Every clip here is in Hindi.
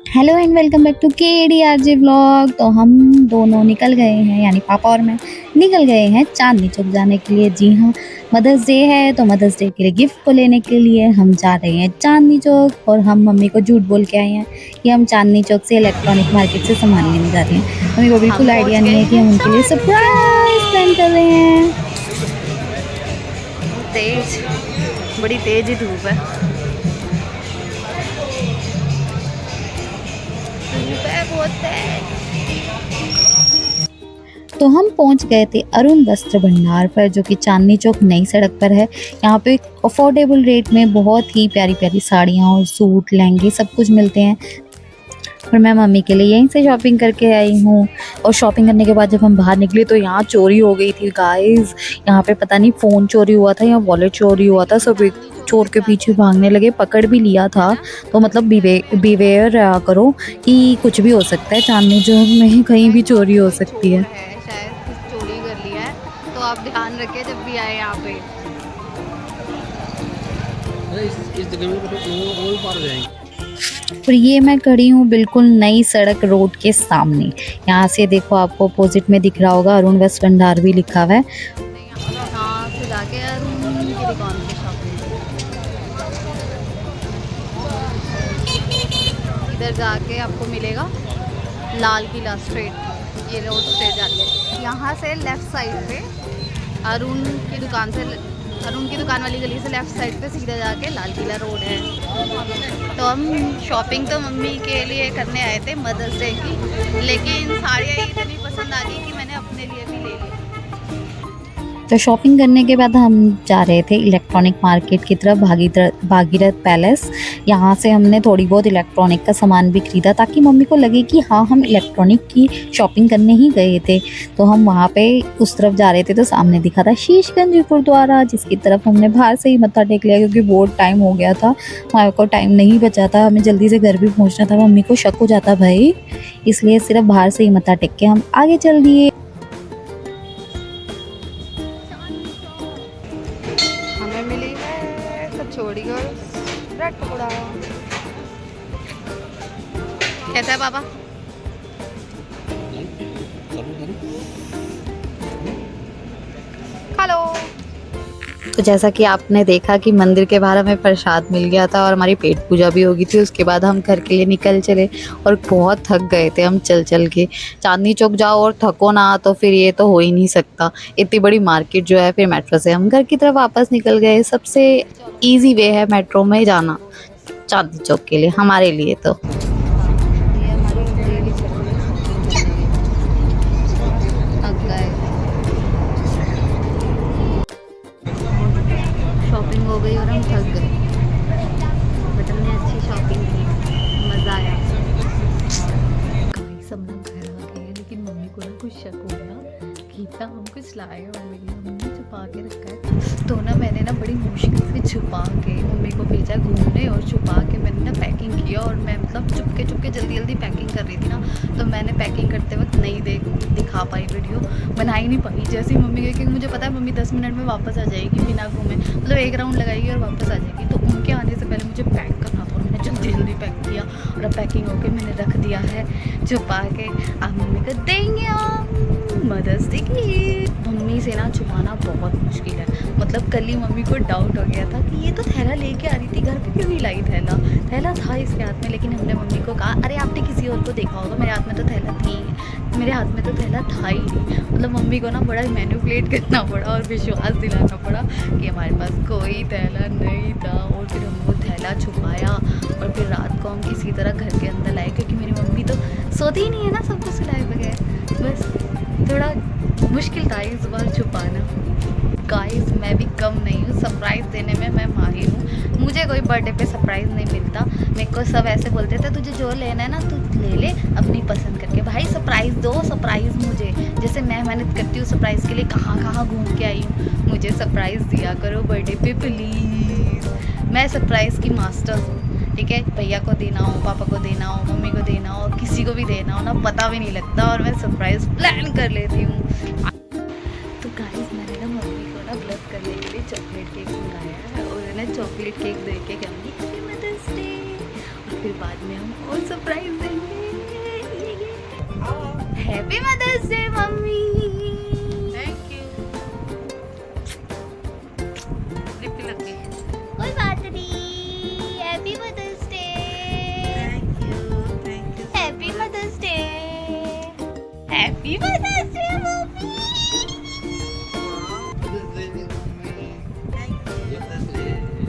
Hello and welcome back to KDRJ vlog. तो हम दोनों निकल गए हैं, यानी पापा और मैं निकल गए हैं चांदनी चौक जाने के लिए। जी हाँ, मदर्स डे है तो मदर्स डे के लिए गिफ्ट को लेने के लिए हम जा रहे हैं चांदनी चौक। और हम मम्मी को झूठ बोल के आए हैं कि हम चांदनी चौक से इलेक्ट्रॉनिक मार्केट से सामान लेने जा रहे हैं। मम्मी को हम बिल्कुल पहुंच आइडिया नहीं गए है कि हैं हम उनके लिए चांदनी। सरप्राइज प्लान कर रहे हैं। तेज, बड़ी तेज ही धूप है। धूप है बहुत तेज। तो हम पहुंच गए थे अरुण वस्त्र भंडार पर, जो कि चांदनी चौक नई सड़क पर है। यहाँ पे अफोर्डेबल रेट में बहुत ही प्यारी प्यारी साड़ियाँ और सूट लहंगे सब कुछ मिलते हैं। और मैं मम्मी के लिए यहीं से शॉपिंग करके आई हूँ। और शॉपिंग करने के बाद जब हम बाहर निकले तो यहाँ चोरी हो गई थी गाइस। यहाँ पे पता नहीं फ़ोन चोरी हुआ था या वॉलेट चोरी हुआ था। सब एक चांदनी चौक चोर से के पीछे जाके भागने लगे, पकड़ भी लिया है था। ना। तो मतलब बिवेयर रहा करो कि कुछ भी हो सकता है, चांदनी चौक में कहीं भी गाइस वहाँ चोरी पे हो कोई सकती चोर है। है, शायद कुछ चोरी कर लिया है, तो आप ध्यान रखिए जब भी आए यहाँ पे। अरे इस जगह में तो वो भी पार हो जाएंगे। और ये मैं खड़ी हूँ बिल्कुल नई सड़क रोड के सामने। यहाँ से देखो, आपको अपोजिट में दिख रहा होगा अरुण वस्त्र भंडार भी लिखा हुआ है। हमने यहाँ से जाके अरुण की दुकान से शॉपिंग की। इधर जाके आपको मिलेगा लाल किला स्ट्रेट, ये रोड स्ट्रेट जाके यहाँ से लेफ्ट साइड पे अरुण की दुकान से, अरुण की दुकान वाली गली से लेफ्ट साइड पे सीधा जाके लाल किला रोड है। तो हम शॉपिंग तो मम्मी के लिए करने आए थे मदर्स डे की, लेकिन साड़ियाँ इतनी पसंद आ गई कि मैंने अपने लिए भी ले ली। तो शॉपिंग करने के बाद हम जा रहे थे इलेक्ट्रॉनिक मार्केट की तरफ, भागीरथ पैलेस। यहाँ से हमने थोड़ी बहुत इलेक्ट्रॉनिक का सामान भी खरीदा ताकि मम्मी को लगे कि हाँ, हम इलेक्ट्रॉनिक की शॉपिंग करने ही गए थे। तो हम वहाँ पे उस तरफ जा रहे थे तो सामने दिखा था शीशगंज गुरुद्वारा, जिसकी तरफ हमने बाहर से ही मत्था टेक लिया क्योंकि बहुत टाइम हो गया था। हमारे को टाइम नहीं बचा था, हमें जल्दी से घर भी पहुँचना था। मम्मी को शक हो जाता भाई, इसलिए सिर्फ बाहर से ही मत्था टेक के हम आगे चल दिए। हमें मिली है कचौड़ी और ब्रेड पकौड़ा। कैसा है पापा? हेलो। तो जैसा कि आपने देखा कि मंदिर के बाहर हमें प्रसाद मिल गया था और हमारी पेट पूजा भी हो गई थी। उसके बाद हम घर के लिए निकल चले और बहुत थक गए थे हम चल चल के। चांदनी चौक जाओ और थको ना तो फिर ये तो हो ही नहीं सकता। इतनी बड़ी मार्केट जो है, फिर मेट्रो से हम घर की तरफ वापस निकल गए। सबसे ईजी वे है मेट्रो में जाना चांदनी चौक के लिए, हमारे लिए तो। ये हमारी डेली थक गए। शॉपिंग हो गई और हम थक गए, बट हमने अच्छी शॉपिंग की, मज़ा आया। सब लोग घर आ गए हैं, लेकिन मम्मी को ना कुछ शक हो गया कि ना हम कुछ लाए और मम्मी छुपा के रखा है। तो ना मैंने ना बड़ी मुश्किल से छुपा के मम्मी को भेजा घूमने, और छुपा के मैंने ना पैकिंग किया। और मैं मतलब चुपके चुपके जल्दी जल्दी पैकिंग कर रही थी ना, तो मैंने पैकिंग करते वक्त नहीं दिखा पाई, वीडियो बना ही नहीं पाई। जैसे ही मम्मी गई, क्योंकि मुझे पता है मम्मी 10 मिनट में वापस आ जाएगी बिना घूमे, मतलब एक राउंड लगाएगी और वापस आ जाएगी। तो उनके आने से पहले मुझे पैक करना था और मैंने जल्दी जल्दी पैक किया। और अब पैकिंग होके मैंने रख दिया है छुपा के। अब मम्मी को देंगे मदर्स डे की। मम्मी से ना छुपाना बहुत मुश्किल है। मतलब कल ही मम्मी को डाउट हो गया था कि ये तो थैला लेके आ रही थी, घर पे क्यों नहीं लाई थैला। थैला था इसके हाथ में, लेकिन हमने मम्मी को कहा अरे आपने किसी और को देखा होगा, मेरे हाथ में तो थैला थी, मेरे हाथ में तो थैला था ही नहीं। मतलब मम्मी को ना बड़ा मैनिपुलेट करना पड़ा और विश्वास दिलाना पड़ा कि हमारे पास कोई थैला नहीं था। और फिर हम वो थैला छुपाया और फिर रात को हम किसी तरह घर के अंदर लाए, क्योंकि मेरी मम्मी तो सोती ही नहीं है ना सबको सुलाए बगैर। बस थोड़ा मुश्किल था इस बार छुपाना। गाइस मैं भी कम नहीं हूँ, सरप्राइज़ देने में मैं माहिर हूँ। मुझे कोई बर्थडे पे सरप्राइज़ नहीं मिलता। मेरे को सब ऐसे बोलते थे तुझे जो लेना है ना तू ले ले अपनी पसंद करके, भाई सरप्राइज़ दो, सरप्राइज़ मुझे। जैसे मैं मेहनत करती हूँ सरप्राइज़ के लिए, कहाँ कहाँ घूम के आई हूँ, मुझे सरप्राइज़ दिया करो बर्थडे पे प्लीज़। मैं सरप्राइज़ की मास्टर हूँ, ठीक है। भैया को देना हो, पापा को देना हो, मम्मी को देना हो, किसी को भी देना हो ना, पता भी नहीं लगता और मैं सरप्राइज़ प्लान कर लेती हूँ। तो गाइस मैंने ना मम्मी को ना ब्लेस करने के लिए चॉकलेट केक मंगाया है, और उन्हें चॉकलेट केक दे के कहूँगी हैप्पी मदर्स डे। और फिर बाद में हम और surprise happy mother's day mummy. Thank you. Lip लग गई। कोई बात नहीं। Happy mother's day. Thank you happy mother's day. Happy mother's day mummy.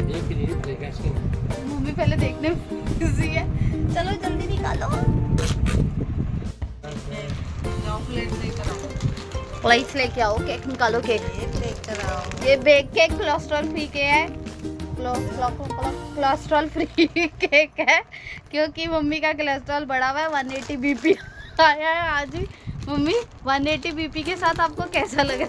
एक मिनट देखा इसके मम्मी पहले देखने में बिजी है, चलो जल्दी निकालो। चॉकलेट लेकर आओ। प्लेट्स लेके आओ, केक निकालो। केक केक लेकर आओ। ये बेक केक कोलेस्ट्रॉल फ्री के है, कोलेस्ट्रॉल फ्री केक है क्योंकि मम्मी का कोलेस्ट्रॉल बढ़ा हुआ है। 180 बीपी आया है आज ही। मम्मी 180 बीपी के साथ आपको कैसा लगा?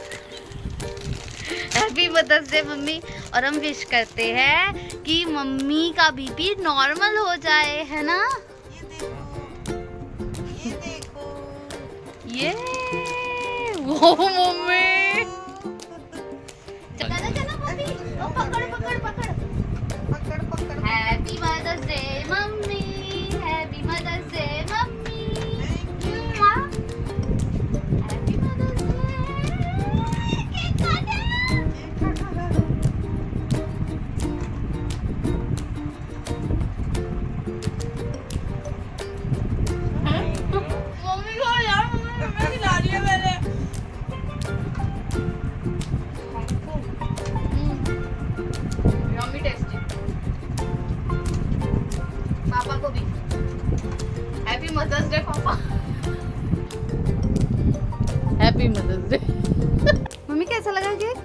Happy mother's day mummy. और हम विश करते हैं कि मम्मी का बीपी नॉर्मल हो जाए, है ना? ये देखो। ये वो मम्मी। चलो चलो मम्मी, ओ पकड़ पकड़ पकड़। पकड़ पकड़। Happy mother's day mummy. Happy mother's day mummy. Happy mother's day. Cake काटे। मम्मी को यार, मम्मी खिला रही है मैंने। Yummy tasty. पापा को भी happy mother's day papa. Happy mother's day. मम्मी कैसा लगा cake?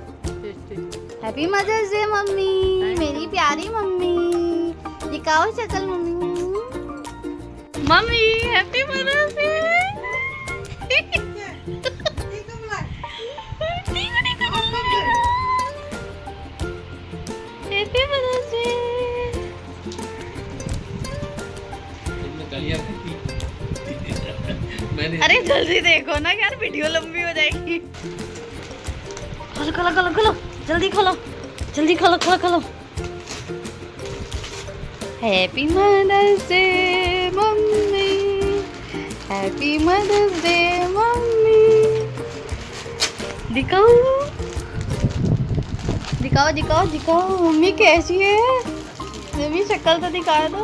Happy mother's day mummy, मेरी प्यारी मम्मी। दिखाओ शक्ल मम्मी। Mummy happy mother's day. Happy mother's day. तुमने गलियां देखी मैंने अरे जल्दी देखो ना यार, वीडियो लंबी हो जाएगी। खोलो खोलो खोलो खोलो, जल्दी खोलो, जल्दी खोलो खोलो खोलो। Happy mother's day mummy. Happy mother's day mummy. दिखाओ दिखाओ दिखाओ दिखाओ मम्मी कैसी है? मम्मी शक्ल तो दिखा दो।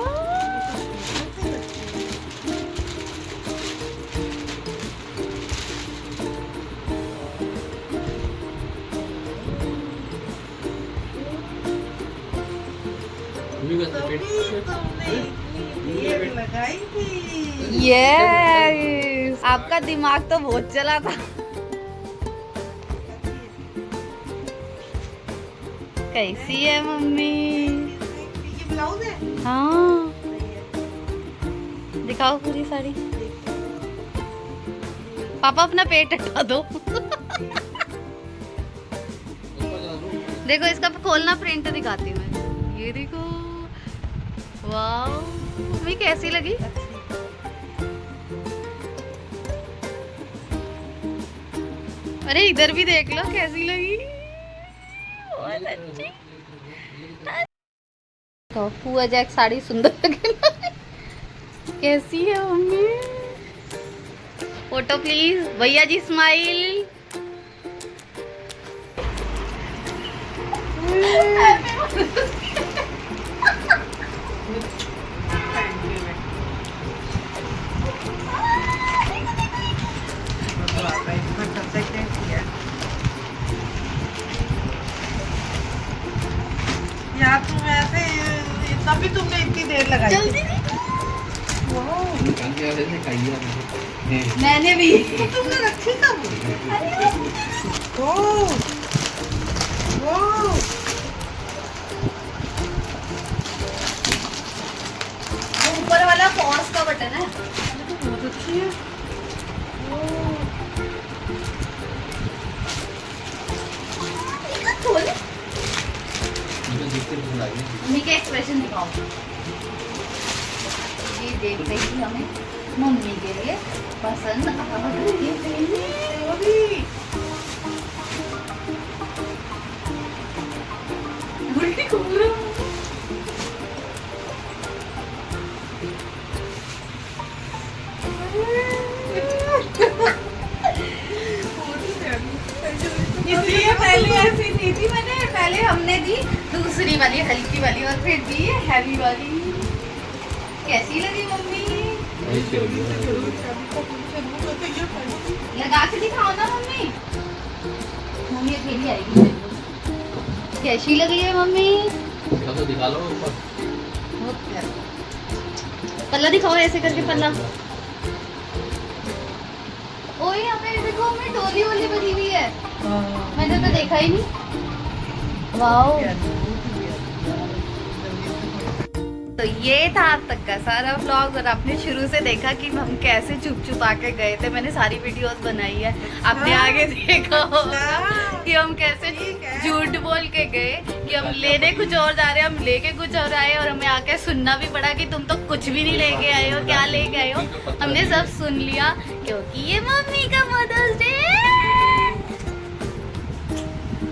लगाई थी। यस, आपका दिमाग तो बहुत चला था। कैसी है मम्मी? ये ब्लाउज है। हाँ दिखाओ पूरी साड़ी। पापा अपना पेट हटा दो। देखो इसका खोलना प्रिंट दिखाती हूँ मैं। ये देखो, वाह मम्मी कैसी लगी? अरे इधर भी देख लो कैसी लगी। बहुत अच्छी। तो हुआ जैक साड़ी सुंदर लगी ना? कैसी है मम्मी? Photo please. भैया जी स्माइल। यार तुम ऐसे तभी तुमने इतनी देर लगाई। जल्दी निकाल के ऐसे खाइए आप। मैंने भी। तो तुमने रखी तब। ओ ओ ऊपर वाला पॉज का बटन है। बहुत अच्छी है। खोले। मुझे देखते भूख लगी। मम्मी का एक्सप्रेशन दिखाओ। ये देख रही हमें मम्मी के लिए पसंद आ गई है। उल्टी घूम रहा हूँ। इसलिए पहले ऐसी दी थी मैंने, पहले हमने दी दूसरी वाली हल्की वाली और फिर दी ये हैवी वाली। कैसी लगी मम्मी? ऐसे लगी है। लगा के दिखाओ ना मम्मी। मम्मी अकेली आएगी। कैसी लग रही है मम्मी? दिखा तो दिखा लो ऊपर। पल्ला दिखाओ ऐसे करके पल्ला। ओए हमें देखो, हमें डोली वोली बनी हुई है। मैंने तो देखा ही नहीं। वाओ। तो ये था अब तक का सारा व्लॉग और आपने शुरू से देखा कि हम कैसे चुप चुपा के गए थे। मैंने सारी वीडियोस बनाई है, आपने आगे देखा होगा कि हम कैसे झूठ बोल के गए कि हम लेने कुछ और जा रहे हैं, हम लेके कुछ और आए और हमें आके सुनना भी पड़ा कि तुम तो कुछ भी नहीं लेके आए हो, क्या लेके आए हो। हमने सब सुन लिया क्योंकि ये मम्मी का मदर्स डे।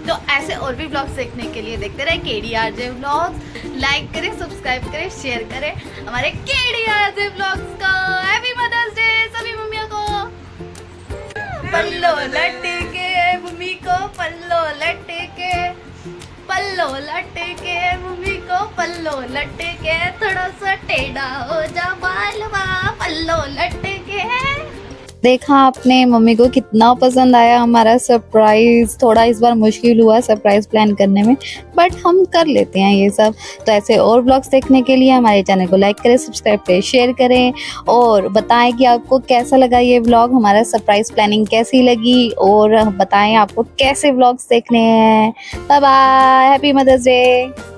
तो ऐसे और भी ब्लॉग्स देखने के लिए देखते रहे KDRJ व्लॉग्स। लाइक करें, सब्सक्राइब करें, शेयर करें हमारे KDRJ व्लॉग्स को। हैप्पी मदर्स डे सभी मम्मियों को। पल्लो लटके मम्मी को, पल्लो लटके, पल्लो लटके मम्मी को, पल्लो लटके, थोड़ा सा टेढ़ा हो जा बालवा, पल्लो लटके। देखा आपने मम्मी को कितना पसंद आया हमारा सरप्राइज। थोड़ा इस बार मुश्किल हुआ सरप्राइज प्लान करने में, बट हम कर लेते हैं ये सब। तो ऐसे और ब्लॉग्स देखने के लिए हमारे चैनल को लाइक करें, सब्सक्राइब करें, शेयर करें और बताएं कि आपको कैसा लगा ये व्लॉग, हमारा सरप्राइज प्लानिंग कैसी लगी और बताएं आपको कैसे व्लॉग्स देखने हैं। Bye bye, happy mother's day.